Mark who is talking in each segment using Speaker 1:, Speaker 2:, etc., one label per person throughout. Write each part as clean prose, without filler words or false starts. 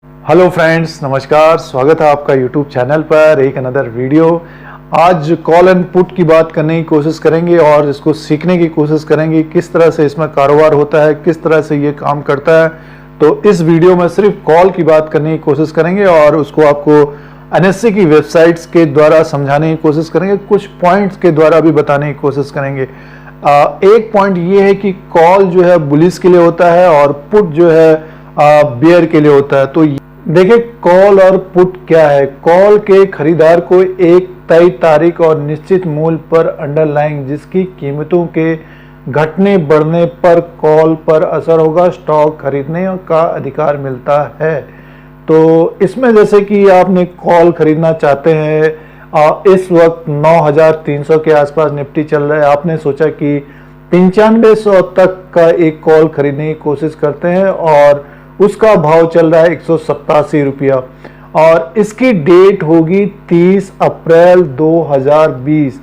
Speaker 1: Hello friends, नमस्कार। स्वागत है आपका यूट्यूब चैनल पर एक अनदर वीडियो। आज कॉल एंड पुट की बात करने की कोशिश करेंगे और इसको सीखने की कोशिश करेंगे किस तरह से इसमें कारोबार होता है, किस तरह से ये काम करता है। तो इस वीडियो में सिर्फ कॉल की बात करने की कोशिश करेंगे और उसको आपको एनएससी की वेबसाइट्स के द्वारा समझाने की कोशिश करेंगे, कुछ पॉइंट्स के द्वारा भी बताने की कोशिश करेंगे। एक पॉइंट ये है कि कॉल जो है बुलिस के लिए होता है और पुट जो है बेयर के लिए होता है। तो देखिए, कॉल और पुट क्या है। कॉल के खरीदार को एक तय तारीख और निश्चित मूल्य पर अंडरलाइंग जिसकी कीमतों के घटने बढ़ने पर कॉल पर असर होगा स्टॉक खरीदने का अधिकार मिलता है। तो इसमें जैसे कि आपने कॉल खरीदना चाहते हैं, इस वक्त 9,300 के आसपास निफ्टी चल रहा है। आपने सोचा कि 9500 तक का एक कॉल खरीदने की कोशिश करते हैं और उसका भाव चल रहा है 187 रुपया और इसकी डेट होगी 30 अप्रैल 2020।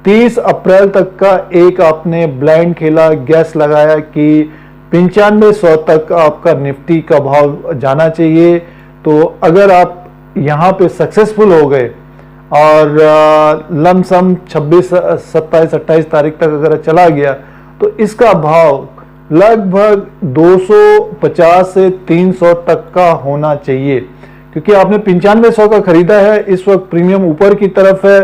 Speaker 1: 30 अप्रैल तक का एक आपने ब्लाइंड खेला, गैस लगाया कि 9500 तक आपका निफ्टी का भाव जाना चाहिए। तो अगर आप यहाँ पे सक्सेसफुल हो गए और लमसम 26, 27, 28 तारीख तक अगर चला गया तो इसका भाव लगभग 250 से 300 तक का होना चाहिए, क्योंकि आपने 9500 का खरीदा है। इस वक्त प्रीमियम ऊपर की तरफ है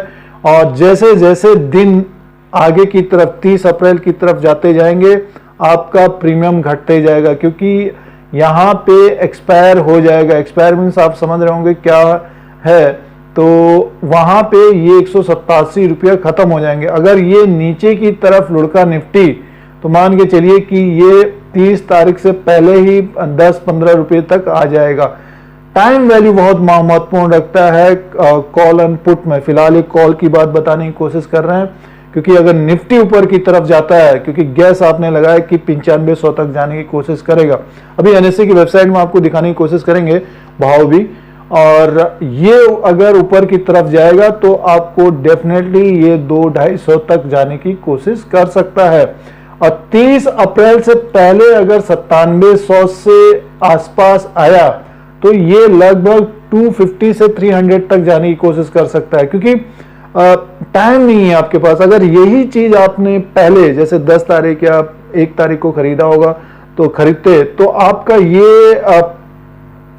Speaker 1: और जैसे जैसे दिन आगे की तरफ 30 अप्रैल की तरफ जाते जाएंगे आपका प्रीमियम घटते जाएगा, क्योंकि यहाँ पे एक्सपायर हो जाएगा। एक्सपायर मीन्स आप समझ रहे होंगे क्या है। तो वहाँ पे ये 187 रुपया खत्म हो जाएंगे। अगर ये नीचे की तरफ लुढ़का निफ्टी तो मान के चलिए कि ये 30 तारीख से पहले ही 10-15 रुपये तक आ जाएगा। टाइम वैल्यू बहुत महत्वपूर्ण रखता है कॉल एंड पुट में। फिलहाल एक कॉल की बात बताने की कोशिश कर रहे हैं, क्योंकि अगर निफ्टी ऊपर की तरफ जाता है, क्योंकि गैस आपने लगाया कि 9500 तक जाने की कोशिश करेगा। अभी एनएससी की वेबसाइट में आपको दिखाने की कोशिश करेंगे भाव भी, और ये अगर ऊपर की तरफ जाएगा तो आपको डेफिनेटली ये 2-250 तक जाने की कोशिश कर सकता है। और 30 अप्रैल से पहले अगर 9700 से आसपास आया तो ये लगभग 250 से 300 तक जाने की कोशिश कर सकता है, क्योंकि टाइम नहीं है आपके पास। अगर यही चीज आपने पहले जैसे 10 तारीख या 1 तारीख को खरीदा होगा तो खरीदते, तो आपका ये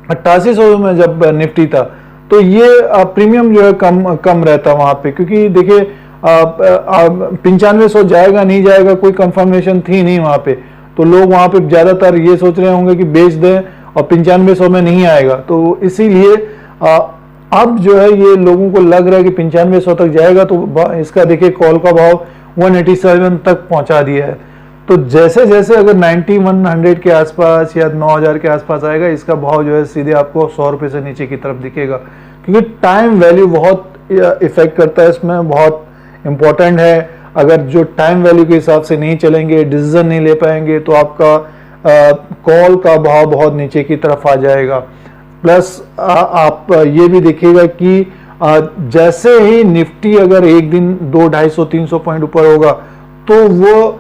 Speaker 1: 8800 में जब निफ्टी था तो ये प्रीमियम जो है कम रहता वहां पे, क्योंकि देखिए 9500 जाएगा नहीं जाएगा कोई कंफर्मेशन थी नहीं वहां पे। तो लोग वहां पे ज्यादातर ये सोच रहे होंगे कि बेच दें और 9500 में नहीं आएगा। तो इसीलिए अब जो है ये लोगों को लग रहा है कि 9500 तक जाएगा, तो इसका देखिए कॉल का भाव 187 तक पहुंचा दिया है। तो जैसे जैसे अगर 9100 के आसपास या 9000 के आसपास आएगा, इसका भाव जो है सीधे आपको 100 रुपये से नीचे की तरफ दिखेगा, क्योंकि टाइम वैल्यू बहुत इफेक्ट करता है इसमें, बहुत इंपॉर्टेंट है। अगर जो टाइम वैल्यू के हिसाब से नहीं चलेंगे, डिसीजन नहीं ले पाएंगे, तो आपका कॉल का भाव बहुत नीचे की तरफ आ जाएगा। प्लस आप ये भी देखिएगा कि जैसे ही निफ्टी अगर एक दिन 200-250-300 पॉइंट ऊपर होगा तो वो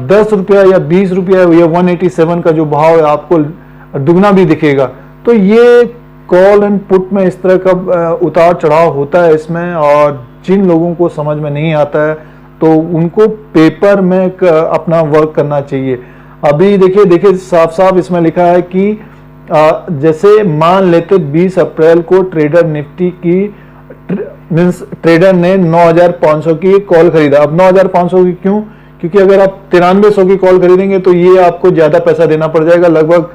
Speaker 1: 10 रुपया या 20 रुपया या 187 का जो भाव है आपको दुगना भी दिखेगा। तो ये कॉल एंड पुट में इस तरह का उतार चढ़ाव होता है इसमें, और जिन लोगों को समझ में नहीं आता है तो उनको पेपर में अपना वर्क करना चाहिए। अभी देखिए साफ साफ इसमें लिखा है कि जैसे मान लेते 20 अप्रैल को ट्रेडर निफ्टी की मींस ट्रेडर ने 9500 की कॉल खरीदा। अब 9500 की क्यों? क्योंकि अगर आप 9300 की कॉल खरीदेंगे तो ये आपको ज्यादा पैसा देना पड़ जाएगा, लगभग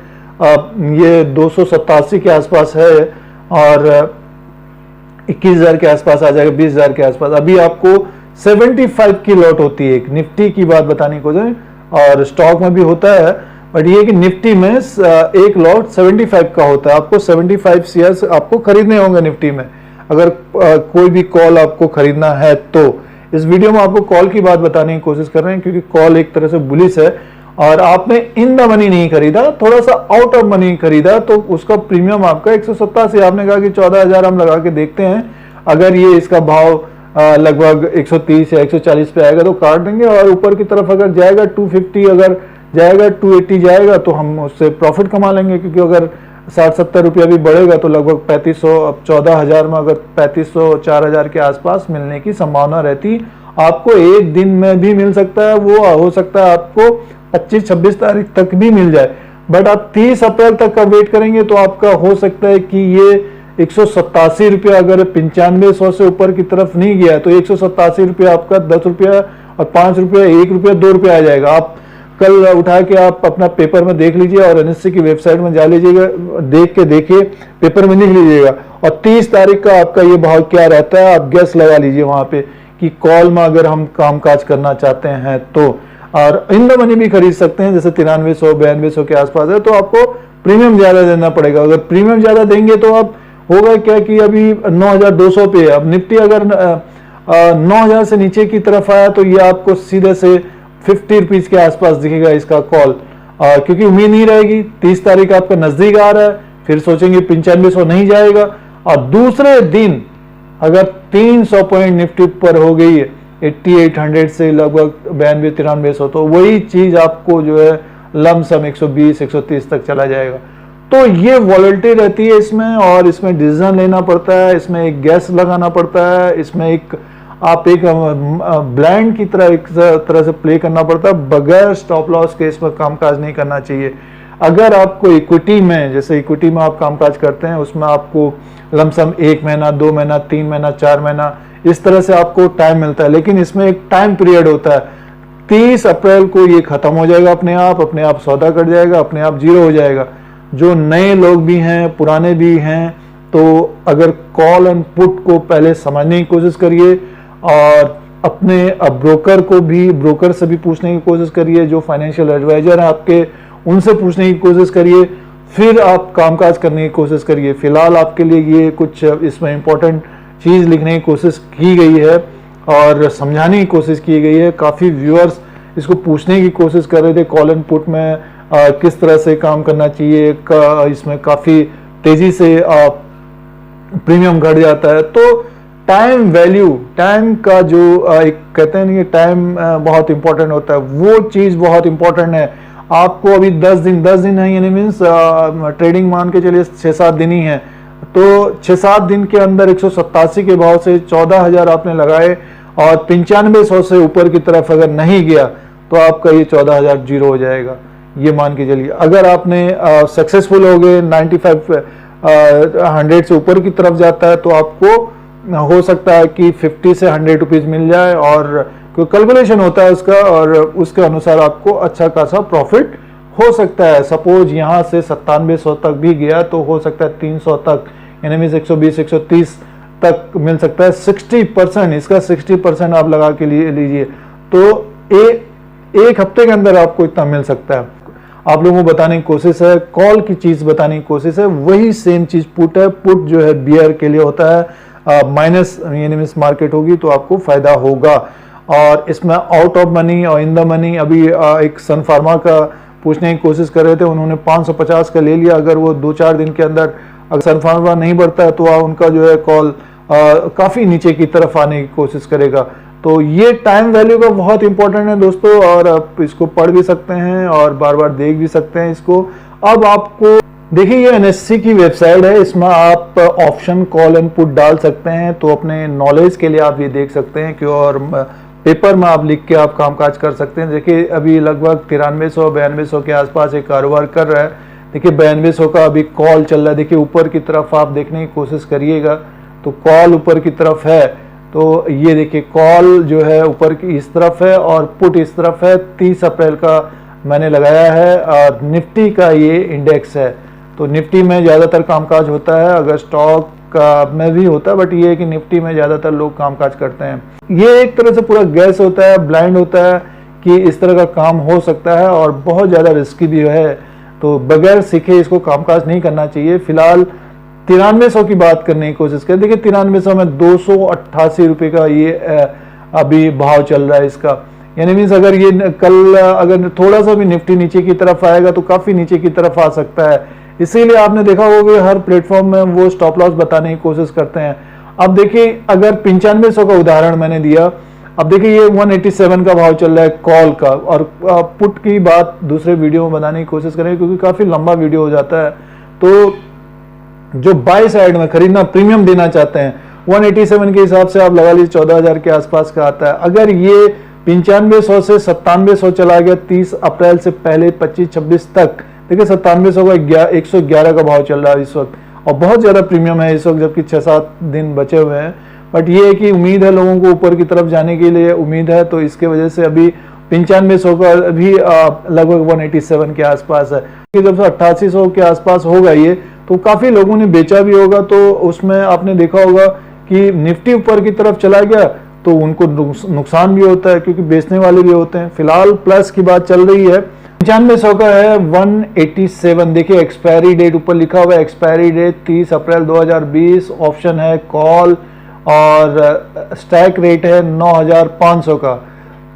Speaker 1: ये 287 के आसपास है और 21,000 के आसपास आ जाएगा, 20,000 के आसपास। अभी आपको 75 की लॉट होती है। एक निफ्टी की बात बताने को जाए, और स्टॉक में भी होता है, बट ये कि निफ्टी में एक लॉट 75 का होता है। आपको 75 शेयर्स आपको खरीदने होंगे निफ्टी में, अगर कोई भी कॉल आपको खरीदना है तो। इस वीडियो में आपको कॉल की बात बताने की कोशिश कर रहे हैं, क्योंकि कॉल एक तरह से बुलिश है और आपने इन द मनी नहीं खरीदा, थोड़ा सा आउट ऑफ मनी खरीदा, तो उसका प्रीमियम आपका 187। आपने कहा कि 14,000 हम लगा के देखते हैं, अगर ये इसका भाव लगभग 130 या 140 पे आएगा तो काट देंगे, और ऊपर की तरफ अगर जाएगा 250, अगर जाएगा 280 जाएगा तो हम उससे प्रॉफिट कमा लेंगे, क्योंकि अगर 60-70 रुपया भी बढ़ेगा तो लगभग 3500, अब 14,000 में अगर 3500 4000 के आसपास मिलने की संभावना रहती। आपको एक दिन में भी मिल सकता है, वो हो सकता है आपको 25-26 तारीख तक भी मिल जाए, बट आप 30 अप्रैल तक का वेट करेंगे तो आपका हो सकता है कि ये 187 रुपया, अगर 9500 से ऊपर की तरफ नहीं गया तो 187 रुपया आपका 10 रुपया और 5 रुपया, 1 रुपया, 2 रुपया आ जाएगा। आप कल उठा के आप अपना पेपर में देख लीजिए और एनएससी की वेबसाइट में जा लीजिएगा, देख के देखिए, पेपर में लिख लीजिएगा और 30 तारीख का आपका ये भाव क्या रहता है आप गैस लगा लीजिए वहां पे कि कॉल में अगर हम कामकाज करना चाहते हैं तो। और इन द मनी भी खरीद सकते हैं, जैसे 9300 9200 के आसपास है तो आपको प्रीमियम ज्यादा देना पड़ेगा। अगर प्रीमियम ज्यादा देंगे तो आप होगा क्या कि अभी 9200 पे, अब निफ्टी अगर 9000 से नीचे की तरफ आया तो ये आपको सीधे से 50 रुपीज के आसपास दिखेगा इसका कॉल, क्योंकि उम्मीद नहीं रहेगी। 30 तारीख आपका नजदीक आ रहा है, फिर सोचेंगे 9500 नहीं जाएगा और दूसरे दिन अगर 300 पॉइंट निफ्टी पर हो गई है 8800 से लगभग 92-9300, तो वही चीज आपको जो है लमसम 120-130 तक चला जाएगा। तो ये वॉलेटिलिटी रहती है इसमें, और इसमें डिसीजन लेना पड़ता है, इसमें एक गैस लगाना पड़ता है, इसमें एक आप एक ब्लाइंड की तरह एक तरह से प्ले करना पड़ता है। बगैर स्टॉप लॉस के इसमें कामकाज नहीं करना चाहिए। अगर आपको इक्विटी में, जैसे इक्विटी में आप कामकाज करते हैं, उसमें आपको लमसम 1 महीना 2 महीना 3 महीना 4 महीना इस तरह से आपको टाइम मिलता है, लेकिन इसमें एक टाइम पीरियड होता है। 30 अप्रैल को ये खत्म हो जाएगा, अपने आप सौदा कट जाएगा, अपने आप जीरो हो जाएगा। जो नए लोग भी हैं, पुराने भी हैं, तो अगर कॉल एंड पुट को पहले समझने की कोशिश करिए और अपने ब्रोकर से भी पूछने की कोशिश करिए, जो फाइनेंशियल एडवाइजर हैं आपके, उनसे पूछने की कोशिश करिए, फिर आप कामकाज करने की कोशिश करिए। फिलहाल आपके लिए ये कुछ इसमें इंपॉर्टेंट चीज लिखने की कोशिश की गई है और समझाने की कोशिश की गई है। काफी व्यूअर्स इसको पूछने की कोशिश कर रहे थे कॉल एंड पुट में किस तरह से काम करना चाहिए, इसमें काफी तेजी से प्रीमियम घट जाता है। तो टाइम वैल्यू, टाइम का जो एक कहते हैं कि टाइम बहुत इंपॉर्टेंट होता है, वो चीज बहुत इंपॉर्टेंट है। आपको अभी 10 दिन है, यानी मीन्स ट्रेडिंग मान के चलिए 6-7 दिन ही है, तो 6-7 दिन के अंदर 187 के भाव से 14,000 आपने लगाए और 9500 से ऊपर की तरफ अगर नहीं गया तो आपका ये 14,000 जीरो हो जाएगा, ये मान के चलिए। अगर आपने सक्सेसफुल हो गए 95-100 से ऊपर की तरफ जाता है तो आपको हो सकता है कि 50 से 100 रुपीज मिल जाए, और कोई कैलकुलेशन होता है उसका और उसके अनुसार आपको अच्छा खासा प्रॉफिट हो सकता है। सपोज यहाँ से 9700 तक भी गया तो हो सकता है 300 तक, यानी मीन 120-130 तक मिल सकता है। 60%, इसका 60% आप लगा के लीजिए तो एक हफ्ते के अंदर आपको इतना मिल सकता है। आप लोगों को बताने की कोशिश है, कॉल की चीज बताने की कोशिश है, वही सेम चीज पुट है। पुट जो है बियर के लिए होता है, माइनस यानी मीन्स मार्केट होगी तो आपको फायदा होगा। और इसमें आउट ऑफ मनी और इन द मनी, अभी एक सन फार्मा का पूछने की कोशिश कर रहे थे, उन्होंने 550 का ले लिया। अगर वो 2-4 दिन के अंदर अगर सन फार्मा नहीं बढ़ता है तो उनका जो है कॉल काफी नीचे की तरफ आने की कोशिश करेगा। तो ये टाइम वैल्यू का बहुत इंपॉर्टेंट है दोस्तों, और आप इसको पढ़ भी सकते हैं और बार बार देख भी सकते हैं इसको। अब आपको देखिए, ये एनएससी की वेबसाइट है, इसमें आप ऑप्शन कॉल एंड पुट डाल सकते हैं, तो अपने नॉलेज के लिए आप ये देख सकते हैं कि, और पेपर में आप लिख के आप कामकाज कर सकते हैं। देखिए अभी लगभग 9300-9200 के आसपास एक कारोबार कर रहा है। देखिए 9200 का अभी कॉल चल रहा है। देखिए ऊपर की तरफ आप देखने की कोशिश करिएगा तो कॉल ऊपर की तरफ है, तो ये देखिए कॉल जो है ऊपर की इस तरफ है और पुट इस तरफ है। 30 अप्रैल का मैंने लगाया है और निफ्टी का ये इंडेक्स है। तो निफ्टी में ज़्यादातर कामकाज होता है, अगर स्टॉक का में भी होता है, बट ये है कि निफ्टी में ज़्यादातर लोग कामकाज करते हैं। ये एक तरह से पूरा गैस होता है, ब्लाइंड होता है कि इस तरह का काम हो सकता है और बहुत ज़्यादा रिस्की भी है, तो बगैर सीखे इसको कामकाज नहीं करना चाहिए। फिलहाल 9300 की बात करने की कोशिश करें। देखिए 9300 में 288 रुपये का ये अभी भाव चल रहा है इसका, यानी मीन्स अगर ये कल अगर थोड़ा सा भी निफ्टी नीचे की तरफ आएगा तो काफ़ी नीचे की तरफ आ सकता है। इसीलिए आपने देखा होगा हर प्लेटफॉर्म में वो स्टॉप लॉस बताने की कोशिश करते हैं। अब देखिए अगर 9500 का उदाहरण मैंने दिया, अब देखिए ये 187 का भाव चल रहा है कॉल का, और पुट की बात दूसरे वीडियो में बनाने की कोशिश करें क्योंकि काफ़ी लंबा वीडियो हो जाता है। तो जो बाई साइड में खरीदना प्रीमियम देना चाहते हैं 187 के हिसाब से आप लगा लीजिए 14,000 के आसपास का आता है। अगर ये 9500 से 9700 चला गया 30 अप्रैल से पहले 25-26 तक, देखिए 9700 का 111 का भाव चल रहा है इस वक्त, और बहुत ज़्यादा प्रीमियम है इस वक्त जबकि 6-7 दिन बचे हुए हैं। बट ये है कि उम्मीद है लोगों को ऊपर की तरफ जाने के लिए उम्मीद है, तो इसके वजह से अभी 9500 का अभी लगभग 187 के आसपास है। जब से 8800 के आसपास होगा ये, तो काफ़ी लोगों ने बेचा भी होगा, तो उसमें आपने देखा होगा कि निफ्टी ऊपर की तरफ चला गया तो उनको नुकसान भी होता है क्योंकि बेचने वाले भी होते हैं। फिलहाल प्लस की बात चल रही है। 9500 का है 187, देखिए एक्सपायरी डेट ऊपर लिखा हुआ है, एक्सपायरी डेट 30 अप्रैल 2020, ऑप्शन है कॉल और स्टैक रेट है 9500 का।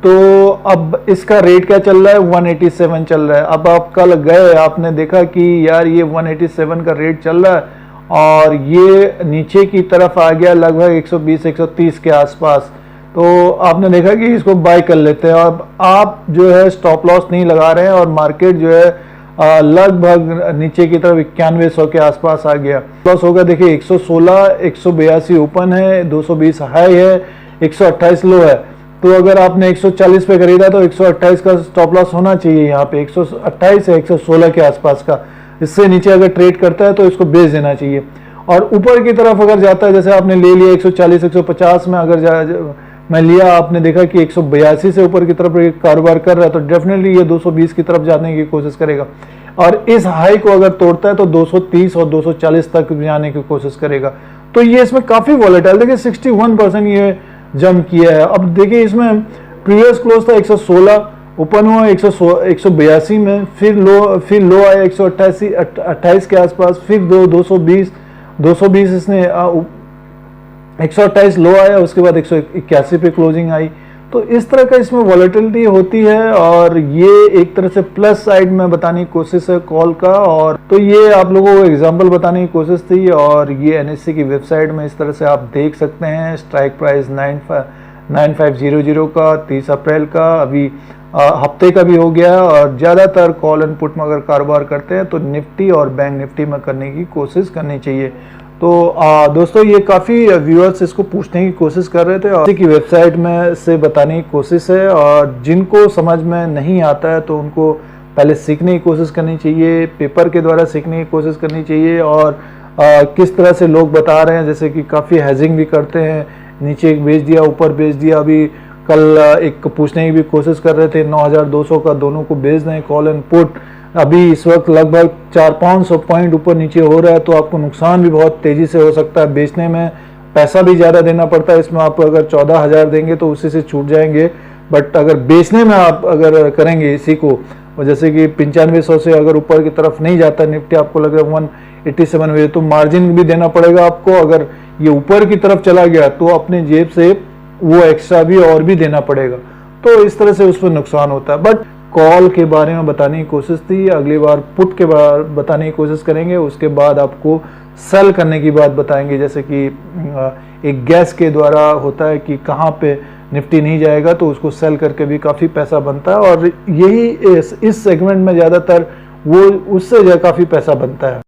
Speaker 1: तो अब इसका रेट क्या चल रहा है, 187 चल रहा है। अब आप कल गए, आपने देखा कि यार ये 187 का रेट चल रहा है और ये नीचे की तरफ आ गया लगभग 120-130 के आसपास, तो आपने देखा कि इसको बाय कर लेते हैं। अब आप जो है स्टॉप लॉस नहीं लगा रहे हैं और मार्केट जो है लगभग नीचे की तरफ 9100 के आसपास आ गया। लॉस होगा, देखिए 116, 182 ओपन है, 220 हाई है, 128 लो है। तो अगर आपने 140 पे खरीदा तो 128 का स्टॉप लॉस होना चाहिए, यहाँ पे 128 या 116 के आसपास का। इससे नीचे अगर ट्रेड करता है तो इसको बेच देना चाहिए। और ऊपर की तरफ अगर जाता है, जैसे आपने ले लिया 140, 150 में अगर मैं लिया, आपने देखा कि 182 से ऊपर की तरफ कारोबार कर रहा है, तो डेफिनेटली ये 220 की तरफ जाने की कोशिश करेगा। और इस हाई को अगर तोड़ता है तो 230 और 240 तक जाने की कोशिश करेगा। तो ये इसमें काफ़ी वॉलेटाइल, देखिए 61% ये जंप किया है। अब देखिए इसमें प्रीवियस क्लोज था 116, ओपन हुआ 182 में, फिर लो आया 128 के आसपास, फिर 220 इसने 128 लो आया, उसके बाद 181 पे क्लोजिंग आई। तो इस तरह का इसमें वॉलेटिलिटी होती है और ये एक तरह से प्लस साइड में बताने की कोशिश है कॉल का। और तो ये आप लोगों को एग्जांपल बताने की कोशिश थी, और ये NSE की वेबसाइट में इस तरह से आप देख सकते हैं। स्ट्राइक प्राइस 9500 का 30 अप्रैल का, अभी हफ्ते का भी हो गया। और ज़्यादातर कॉल एंड पुट में अगर कारोबार करते हैं तो निफ्टी और बैंक निफ्टी में करने की कोशिश करनी चाहिए। तो दोस्तों ये काफ़ी व्यूअर्स इसको पूछने की कोशिश कर रहे थे और की वेबसाइट में से बताने की कोशिश है, और जिनको समझ में नहीं आता है तो उनको पहले सीखने की कोशिश करनी चाहिए, पेपर के द्वारा सीखने की कोशिश करनी चाहिए। और किस तरह से लोग बता रहे हैं, जैसे कि काफ़ी हैजिंग भी करते हैं, नीचे बेच दिया ऊपर बेच दिया। अभी कल एक पूछने की भी कोशिश कर रहे थे 9200 का दोनों को बेच दें कॉल एंड पुट। अभी इस वक्त लगभग 400-500 पॉइंट ऊपर नीचे हो रहा है, तो आपको नुकसान भी बहुत तेज़ी से हो सकता है। बेचने में पैसा भी ज़्यादा देना पड़ता है, इसमें आप अगर 14,000 देंगे तो उसी से छूट जाएंगे। बट अगर बेचने में आप अगर करेंगे इसी को, जैसे कि 9500 से अगर ऊपर की तरफ नहीं जाता निफ्टी, आपको लग रहा है 187 में, तो मार्जिन भी देना पड़ेगा आपको। अगर ये ऊपर की तरफ चला गया तो अपने जेब से वो एक्स्ट्रा भी और भी देना पड़ेगा, तो इस तरह से उसमें नुकसान होता है। बट कॉल के बारे में बताने की कोशिश थी, अगली बार पुट के बारे बताने की कोशिश करेंगे। उसके बाद आपको सेल करने की बात बताएंगे, जैसे कि एक गैस के द्वारा होता है कि कहाँ पे निफ्टी नहीं जाएगा तो उसको सेल करके भी काफ़ी पैसा बनता है, और यही इस सेगमेंट में ज़्यादातर वो उससे काफ़ी पैसा बनता है।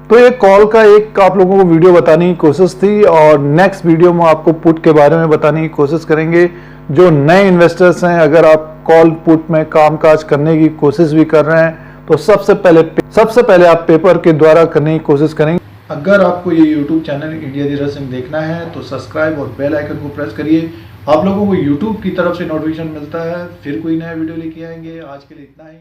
Speaker 1: तो ये कॉल का एक आप लोगों को वीडियो बताने की कोशिश थी, और नेक्स्ट वीडियो में आपको पुट के बारे में बताने की कोशिश करेंगे। जो नए इन्वेस्टर्स हैं, अगर आप कॉल पुट में कामकाज करने की कोशिश भी कर रहे हैं तो सबसे पहले आप पेपर के द्वारा करने की कोशिश करेंगे। अगर आपको ये YouTube channel India Dheeraj Singh देखना है तो सब्सक्राइब और बेल आइकन को प्रेस करिए। आप लोगों को YouTube की तरफ से नोटिफिकेशन मिलता है, फिर कोई नया वीडियो लेके आएंगे। आज के लिए इतना ही।